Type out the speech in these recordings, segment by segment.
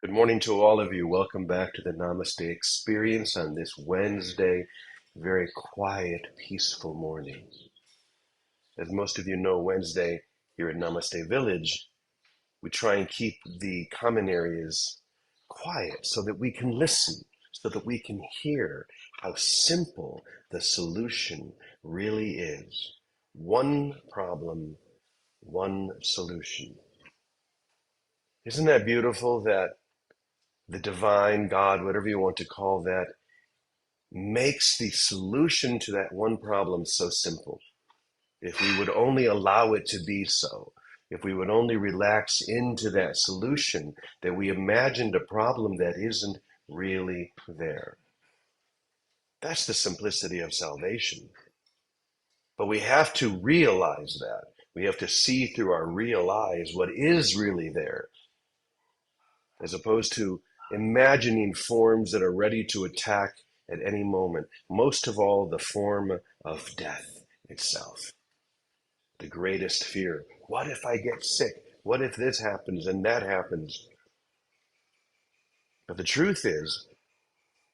Good morning to all of you. Welcome back to the Namaste experience on this Wednesday, very quiet, peaceful morning. As most of you know, Wednesday here at Namaste Village, we try and keep the common areas quiet so that we can listen, so that we can hear how simple the solution really is. One problem, one solution. Isn't that beautiful that the divine, God, whatever you want to call that, makes the solution to that one problem so simple? If we would only allow it to be so, if we would only relax into that solution, that we imagined a problem that isn't really there. That's the simplicity of salvation. But we have to realize that. We have to see through our real eyes what is really there, as opposed to imagining forms that are ready to attack at any moment. Most of all, the form of death itself. The greatest fear. What if I get sick? What if this happens and that happens? But the truth is,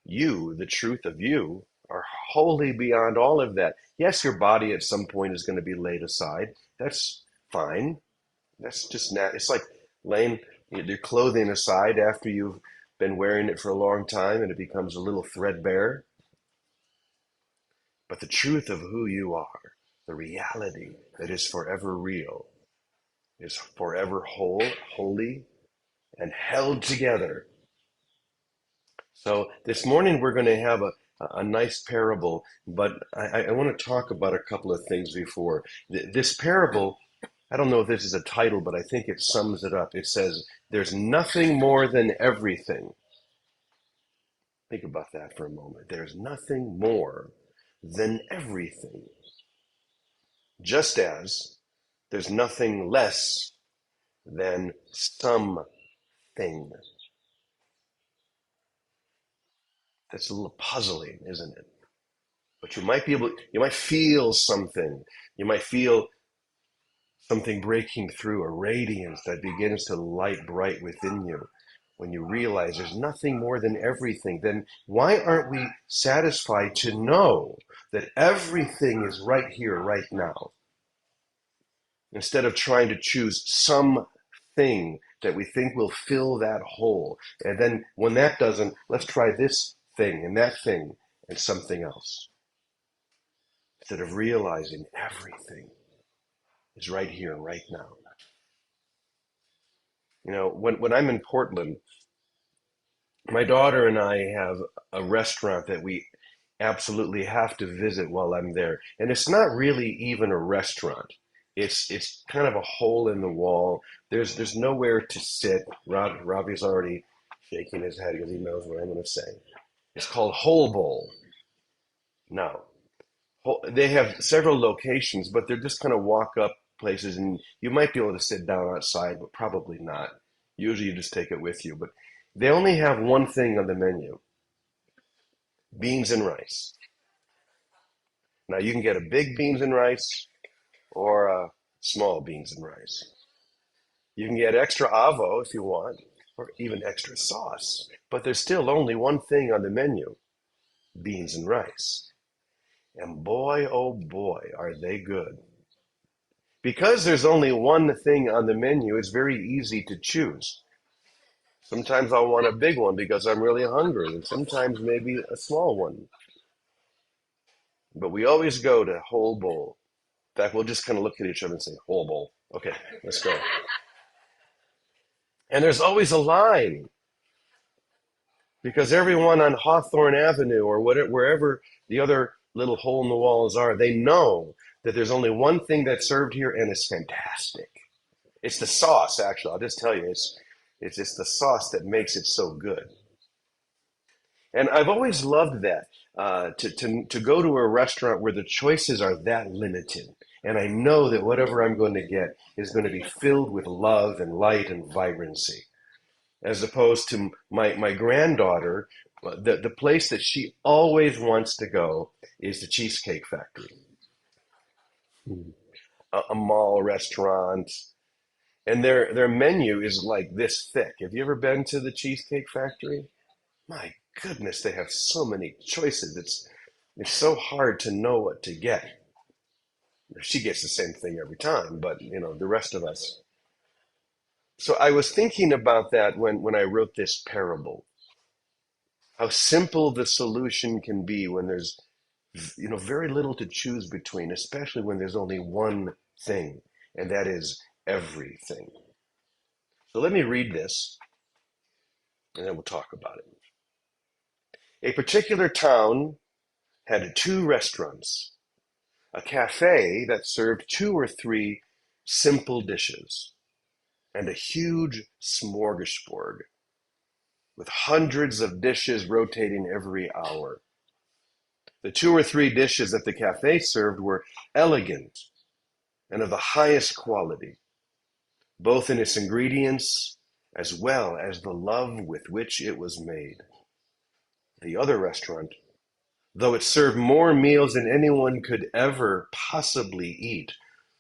you, the truth of you, are wholly beyond all of that. Yes, your body at some point is going to be laid aside. That's fine. That's just it's like laying your clothing aside after you've been wearing it for a long time and it becomes a little threadbare. But the truth of who you are, the reality that is forever real, is forever whole, holy, and held together. So this morning we're going to have a nice parable, but I want to talk about a couple of things before. This parable, I don't know if this is a title, but I think it sums it up. It says, there's nothing more than everything. Think about that for a moment. There's nothing more than everything. Just as there's nothing less than something. That's a little puzzling, isn't it? But you might feel something. You might feel something breaking through, a radiance that begins to light bright within you. When you realize there's nothing more than everything, then why aren't we satisfied to know that everything is right here, right now? Instead of trying to choose something that we think will fill that hole. And then when that doesn't, let's try this thing and that thing and something else. Instead of realizing everything is right here, right now. You know, when I'm in Portland, my daughter and I have a restaurant that we absolutely have to visit while I'm there. And it's not really even a restaurant. It's kind of a hole in the wall. There's nowhere to sit. Ravi's already shaking his head because he knows what I'm going to say. It's called Hole Bowl. Now, they have several locations, but they're just kind of walk up places, and you might be able to sit down outside, but probably not. Usually you just take it with you. But they only have one thing on the menu: beans and rice. Now, you can get a big beans and rice or a small beans and rice. You can get extra avo if you want, or even extra sauce. But there's still only one thing on the menu: beans and rice. And boy, oh boy, are they good. Because there's only one thing on the menu, it's very easy to choose. Sometimes I'll want a big one because I'm really hungry, and sometimes maybe a small one. But we always go to whole bowl. In fact, we'll just kind of look at each other and say, whole bowl. Okay, let's go. And there's always a line because everyone on Hawthorne Avenue or whatever, wherever the other little hole in the walls are, they know that there's only one thing that's served here, and it's fantastic. It's the sauce, actually. I'll just tell you, it's just the sauce that makes it so good. And I've always loved that, to go to a restaurant where the choices are that limited. And I know that whatever I'm going to get is going to be filled with love and light and vibrancy. As opposed to my granddaughter, the place that she always wants to go is the Cheesecake Factory, a mall restaurant. And their menu is like this thick. Have you ever been to the Cheesecake Factory? My goodness, they have so many choices. It's so hard to know what to get. She gets the same thing every time, but the rest of us. So I was thinking about that when I wrote this parable. How simple the solution can be when there's very little to choose between, especially when there's only one thing, and that is everything. So let me read this, and then we'll talk about it. A particular town had two restaurants, a cafe that served two or three simple dishes, and a huge smorgasbord with hundreds of dishes rotating every hour. The two or three dishes that the cafe served were elegant and of the highest quality, both in its ingredients as well as the love with which it was made. The other restaurant, though it served more meals than anyone could ever possibly eat,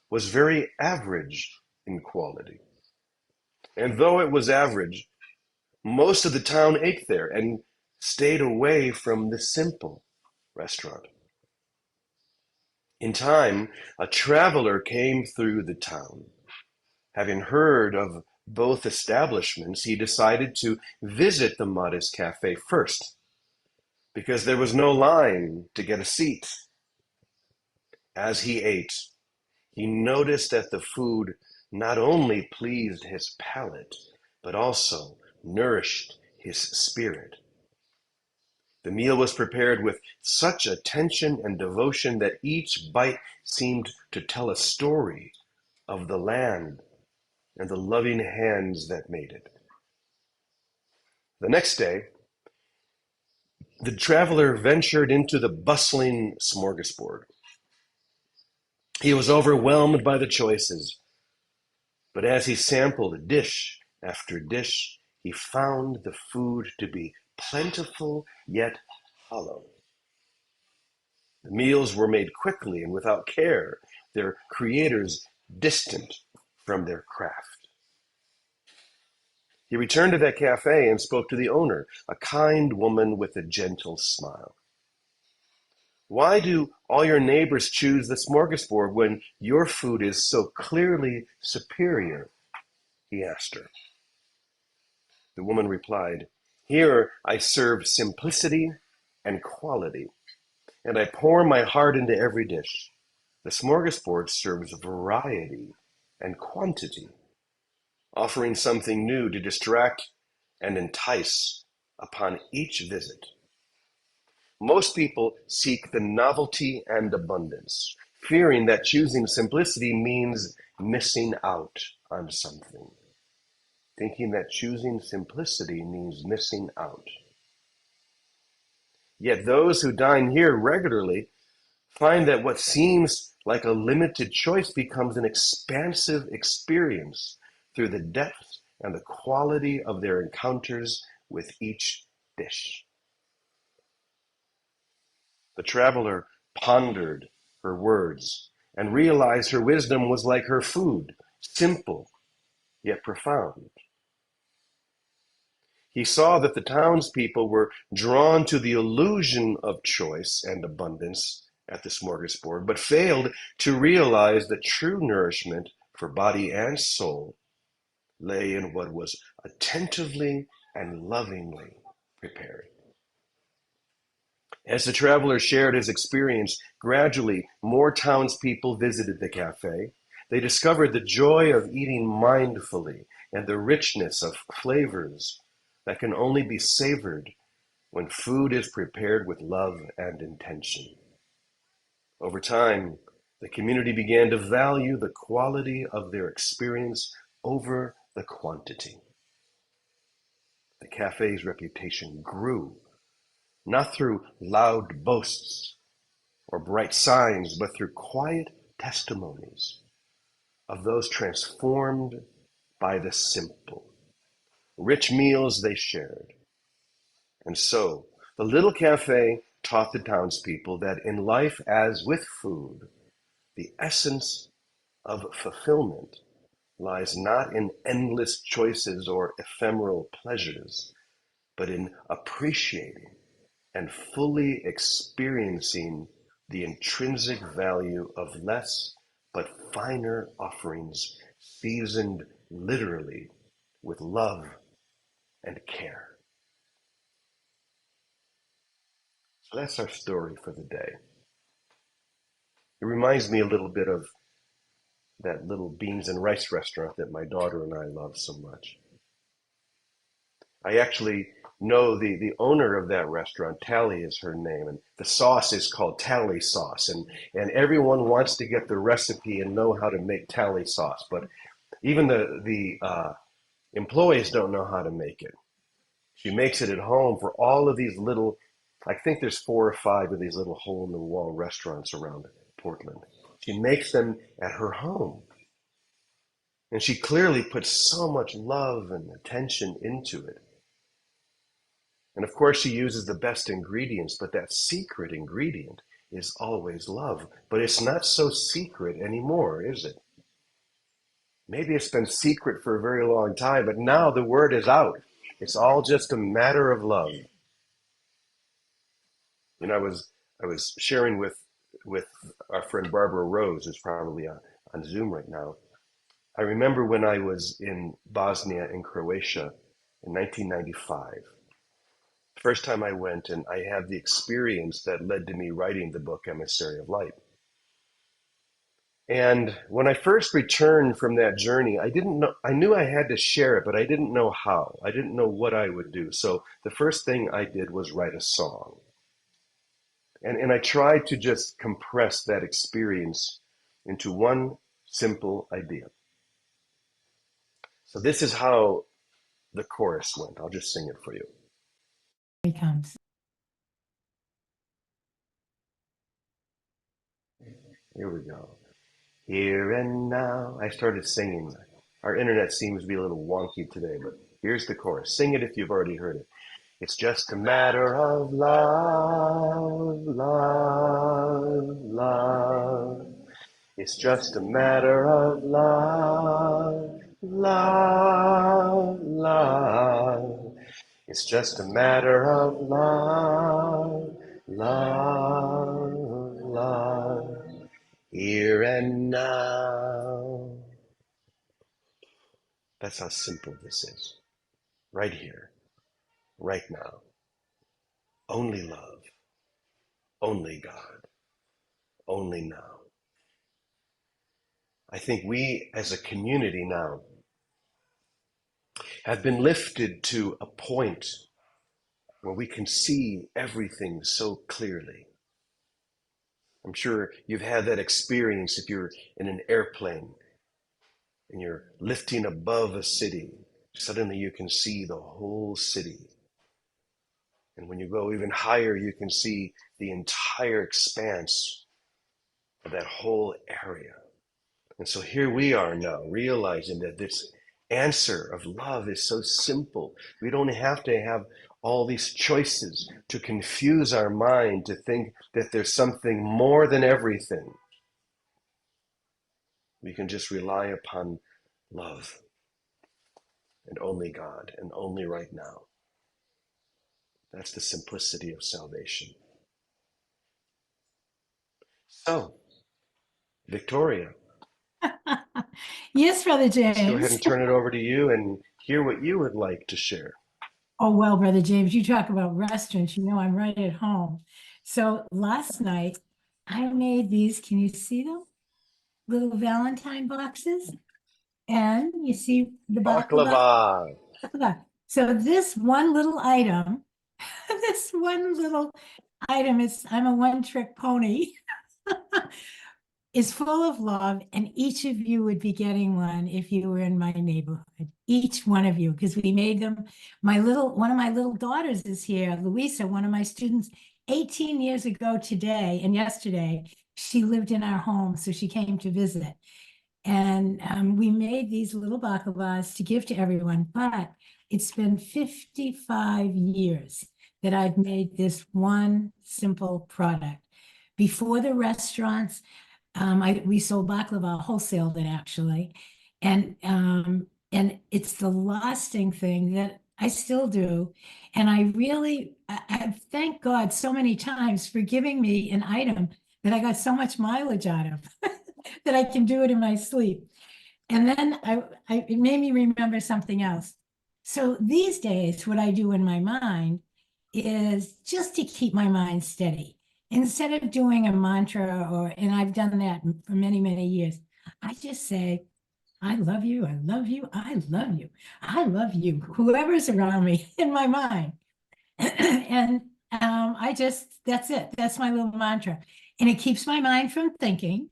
was very average in quality. And though it was average, most of the town ate there and stayed away from the simple restaurant. In time, a traveler came through the town. Having heard of both establishments, he decided to visit the modest cafe first, because there was no line to get a seat. As he ate, he noticed that the food not only pleased his palate, but also nourished his spirit. The meal was prepared with such attention and devotion that each bite seemed to tell a story of the land and the loving hands that made it. The next day, the traveler ventured into the bustling smorgasbord. He was overwhelmed by the choices, but as he sampled dish after dish, he found the food to be plentiful yet hollow. The meals were made quickly and without care, their creators distant from their craft. He returned to that cafe and spoke to the owner, a kind woman with a gentle smile. Why do all your neighbors choose the smorgasbord when your food is so clearly superior? He asked her. The woman replied, Here I serve simplicity and quality, and I pour my heart into every dish. The smorgasbord serves variety and quantity, offering something new to distract and entice upon each visit. Most people seek the novelty and abundance, fearing that choosing simplicity means missing out on something. Thinking that choosing simplicity means missing out. Yet those who dine here regularly find that what seems like a limited choice becomes an expansive experience through the depth and the quality of their encounters with each dish. The traveler pondered her words and realized her wisdom was like her food, simple yet profound. He saw that the townspeople were drawn to the illusion of choice and abundance at the smorgasbord, but failed to realize that true nourishment for body and soul lay in what was attentively and lovingly prepared. As the traveler shared his experience, gradually more townspeople visited the cafe. They discovered the joy of eating mindfully and the richness of flavors that can only be savored when food is prepared with love and intention. Over time, the community began to value the quality of their experience over the quantity. The cafe's reputation grew, not through loud boasts or bright signs, but through quiet testimonies of those transformed by the simple, rich meals they shared. And so, the little cafe taught the townspeople that in life, as with food, the essence of fulfillment lies not in endless choices or ephemeral pleasures, but in appreciating and fully experiencing the intrinsic value of less but finer offerings, seasoned literally with love and care. So that's our story for the day. It reminds me a little bit of that little beans and rice restaurant that my daughter and I love so much. I actually know the owner of that restaurant. Tally is her name, and the sauce is called Tally sauce. And everyone wants to get the recipe and know how to make Tally sauce, but even the employees don't know how to make it. She makes it at home for all of these little, I think there's 4 or 5 of these little hole in the wall restaurants around Portland. She makes them at her home. And she clearly puts so much love and attention into it. And of course, she uses the best ingredients, but that secret ingredient is always love. But it's not so secret anymore, is it? Maybe it's been secret for a very long time, but now the word is out. It's all just a matter of love. You know, I was sharing with our friend Barbara Rose, who's probably on Zoom right now. I remember when I was in Bosnia and Croatia in 1995. First time I went, and I had the experience that led to me writing the book Emissary of Light. And when I first returned from that journey, I didn't know, I knew I had to share it, but I didn't know how. I didn't know what I would do. So the first thing I did was write a song. And I tried to just compress that experience into one simple idea. So this is how the chorus went. I'll just sing it for you. Here he comes. Here we go. Here and now. I started singing. Our internet seems to be a little wonky today, but here's the chorus. Sing it if you've already heard it. It's just a matter of love, love, love. It's just a matter of love, love, love. It's just a matter of love, love, love. Here and now. That's how simple this is. Right here, right now. Only love, only God, only now. I think we as a community now have been lifted to a point where we can see everything so clearly. I'm sure you've had that experience if you're in an airplane and you're lifting above a city. Suddenly you can see the whole city. And when you go even higher, you can see the entire expanse of that whole area. And so here we are now, realizing that this answer of love is so simple. We don't have to have all these choices to confuse our mind to think that there's something more than everything. We can just rely upon love and only God and only right now. That's the simplicity of salvation. So, Victoria, Yes, Brother let's go ahead James. and turn it over to you and hear what you would like to share. Oh, well, Brother James, you talk about restaurants, you know I'm right at home. So last night I made these, can you see them? Little Valentine boxes. And you see the baklava. Baklava. So this one little item, this one little item is, I'm a one-trick pony. Is full of love, and each of you would be getting one if you were in my neighborhood. Each one of you, because we made them. One of my little daughters is here, Louisa, one of my students, 18 years ago today and yesterday, she lived in our home, so she came to visit. And we made these little baklavas to give to everyone, but it's been 55 years that I've made this one simple product. Before the restaurants, we sold baklava wholesale then actually. And it's the lasting thing that I still do. And I really, I thank God so many times for giving me an item that I got so much mileage out of that I can do it in my sleep. And then it made me remember something else. So these days, what I do in my mind is just to keep my mind steady. Instead of doing a mantra, and I've done that for many, many years, I just say, I love you, I love you, I love you, I love you, whoever's around me in my mind. And that's it. That's my little mantra. And it keeps my mind from thinking,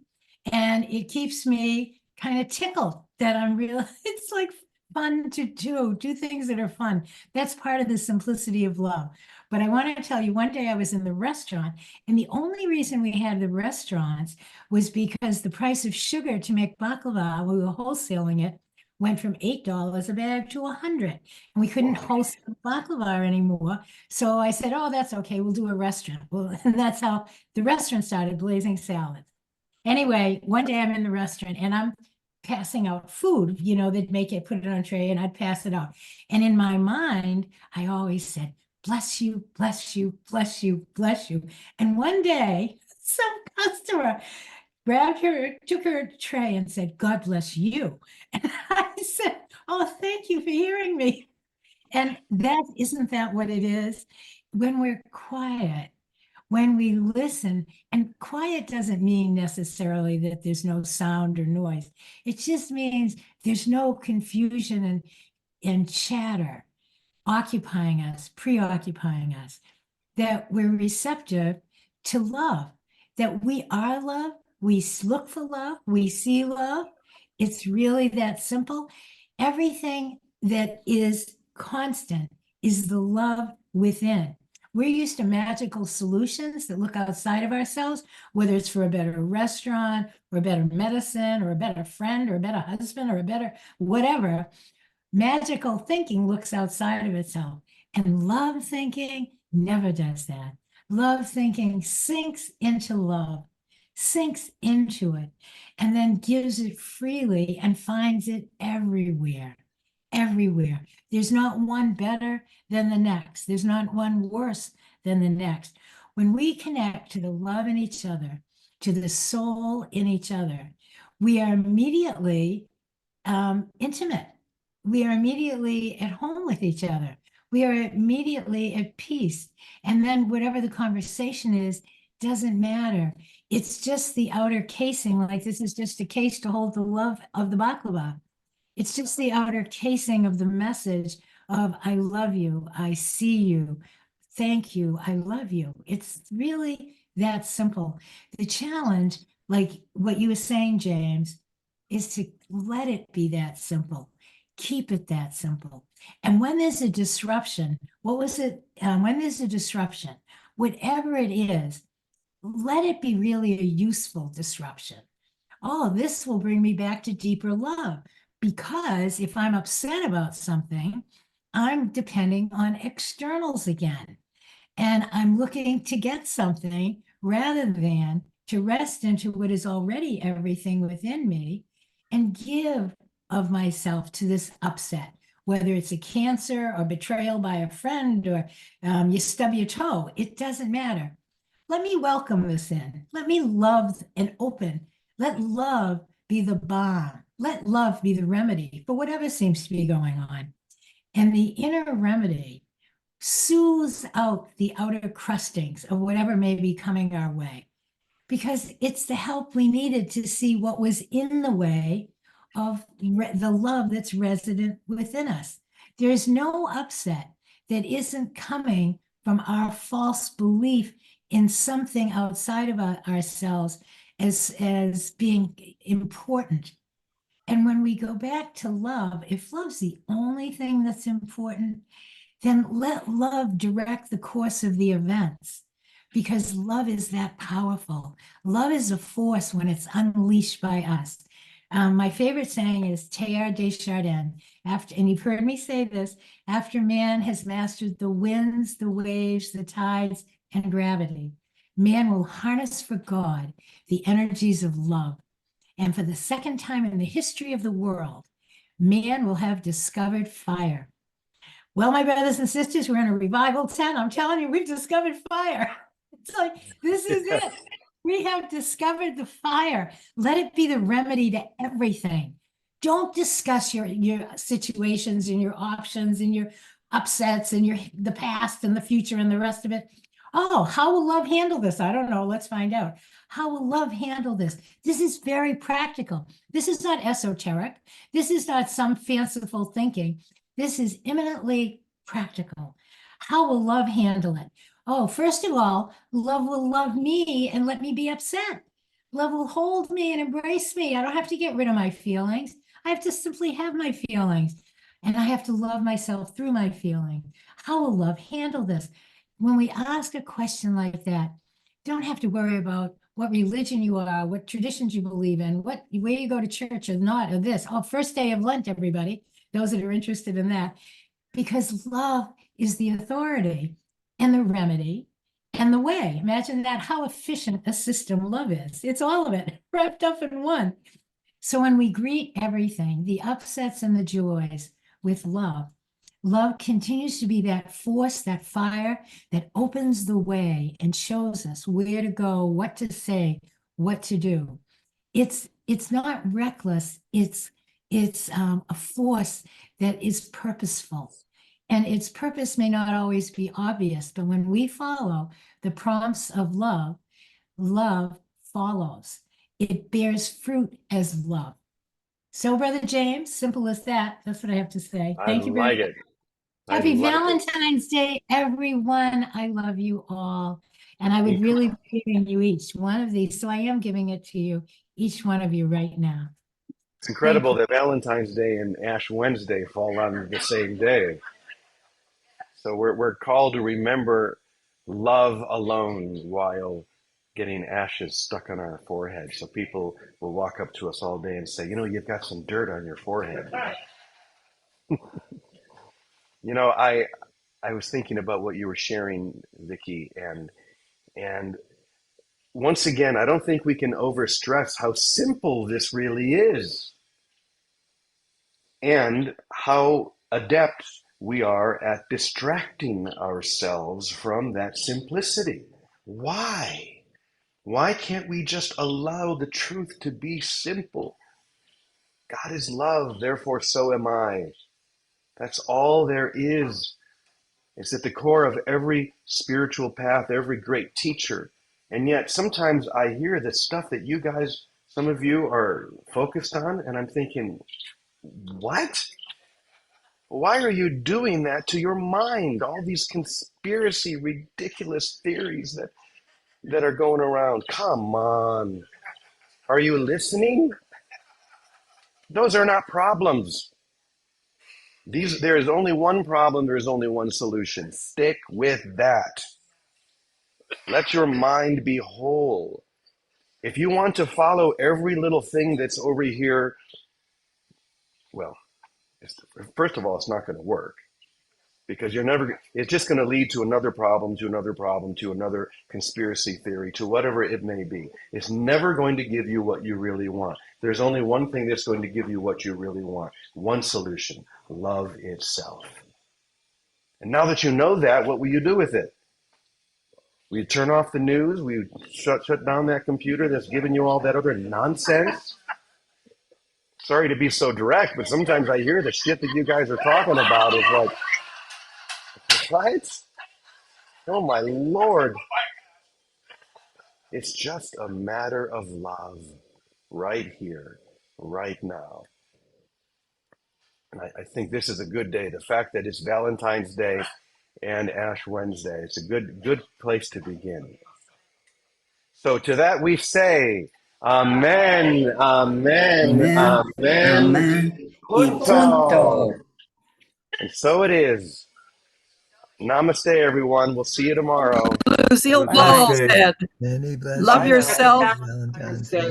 and it keeps me kind of tickled that I'm real. It's like fun to do things that are fun. That's part of the simplicity of love. But I want to tell you, one day I was in the restaurant, and the only reason we had the restaurants was because the price of sugar to make baklava, we were wholesaling it, went from $8 a bag to 100, and we couldn't Wow. wholesale baklava anymore. So I said, oh, that's okay. We'll do a restaurant. Well, and that's how the restaurant started, Blazing Salads. Anyway, one day I'm in the restaurant and I'm passing out food, they'd make it, put it on a tray, and I'd pass it out. And in my mind, I always said, bless you, bless you, bless you, bless you. And one day, some customer took her tray and said, God bless you. And I said, oh, thank you for hearing me. And isn't that what it is? When we're quiet, when we listen, and quiet doesn't mean necessarily that there's no sound or noise. It just means there's no confusion and chatter occupying us, preoccupying us, that we're receptive to love, that we are love, we look for love, we see love. It's really that simple. Everything that is constant is the love within. We're used to magical solutions that look outside of ourselves, whether it's for a better restaurant or a better medicine or a better friend or a better husband or a better whatever. Magical thinking looks outside of itself, and love thinking never does that. Love thinking sinks into love, sinks into it, and then gives it freely and finds it everywhere. Everywhere. There's not one better than the next. There's not one worse than the next. When we connect to the love in each other, to the soul in each other, we are immediately intimate. We are immediately at home with each other. We are immediately at peace. And then whatever the conversation is, doesn't matter. It's just the outer casing, like this is just a case to hold the love of the baklava. It's just the outer casing of the message of I love you, I see you, thank you, I love you. It's really that simple. The challenge, like what you were saying, James, is to let it be that simple. Keep it that simple. And when there's a disruption, what was it? When there's a disruption, whatever it is, let it be really a useful disruption. Oh, this will bring me back to deeper love. Because if I'm upset about something, I'm depending on externals again. And I'm looking to get something rather than to rest into what is already everything within me and give of myself to this upset, whether it's a cancer or betrayal by a friend or you stub your toe, it doesn't matter. Let me welcome this in. Let me love and open. Let love be the balm. Let love be the remedy for whatever seems to be going on. And the inner remedy soothes out the outer crustings of whatever may be coming our way, because it's the help we needed to see what was in the way of the love that's resident within us. There's no upset that isn't coming from our false belief in something outside of ourselves as being important. And when we go back to love, if love's the only thing that's important, then let love direct the course of the events, because love is that powerful. Love is a force when it's unleashed by us. My favorite saying is Teilhard de Chardin, and you've heard me say this, after man has mastered the winds, the waves, the tides, and gravity, man will harness for God the energies of love. And for the second time in the history of the world, man will have discovered fire. Well, my brothers and sisters, we're in a revival tent. I'm telling you, we've discovered fire. It's like, this is it. We have discovered the fire. Let it be the remedy to everything. Don't discuss your situations and your options and your upsets and the past and the future and the rest of it. Oh, how will love handle this? I don't know. Let's find out. How will love handle this? This is very practical. This is not esoteric. This is not some fanciful thinking. This is eminently practical. How will love handle it? Oh, first of all, love will love me and let me be upset. Love will hold me and embrace me. I don't have to get rid of my feelings. I have to simply have my feelings. And I have to love myself through my feelings. How will love handle this? When we ask a question like that, don't have to worry about what religion you are, what traditions you believe in, where you go to church or not, or this. Oh, first day of Lent, everybody, those that are interested in that, because love is the authority and the remedy and the way. Imagine that, how efficient a system love is. It's all of it wrapped up in one. So when we greet everything, the upsets and the joys, with love, love continues to be that force, that fire that opens the way and shows us where to go, what to say, what to do. It's not reckless. It's a force that is purposeful. And its purpose may not always be obvious, but when we follow the prompts of love, love follows. It bears fruit as love. So, Brother James, simple as that. That's what I have to say. Thank you very much. Happy Valentine's Day, everyone. I love you all. And I would really be giving you each one of these. So I am giving it to you, each one of you right now. It's incredible that Valentine's Day and Ash Wednesday fall on the same day. So we're called to remember love alone while getting ashes stuck on our forehead. So people will walk up to us all day and say, you've got some dirt on your forehead. I was thinking about what you were sharing, Vicki, and once again, I don't think we can overstress how simple this really is and how adept we are at distracting ourselves from that simplicity. Why? Why can't we just allow the truth to be simple? God is love, therefore so am I. That's all there is. It's at the core of every spiritual path, every great teacher. And yet sometimes I hear the stuff that you guys, some of you are focused on, and I'm thinking, what? Why are you doing that to your mind? All these conspiracy, ridiculous theories that are going around. Come on. Are you listening? Those are not problems. There is only one problem, there is only one solution. Stick with that. Let your mind be whole. If you want to follow every little thing that's over here, well, first of all, it's not going to work because it's just going to lead to another problem, to another problem, to another conspiracy theory, to whatever it may be. It's never going to give you what you really want. There's only one thing that's going to give you what you really want. One solution: love itself. And now that you know that, what will you do with it? We turn off the news. We shut down that computer that's giving you all that other nonsense. Sorry to be so direct, but sometimes I hear the shit that you guys are talking about is like, what? Oh my Lord. It's just a matter of love right here, right now. And I think this is a good day. The fact that it's Valentine's Day and Ash Wednesday, it's a good place to begin. So to that we say, Amen, Amen, Amen. Amen. Amen. Punto. And so it is. Namaste, everyone. We'll see you tomorrow. Lucille Ball said, Many blessings. love yourself, Valentine's Day.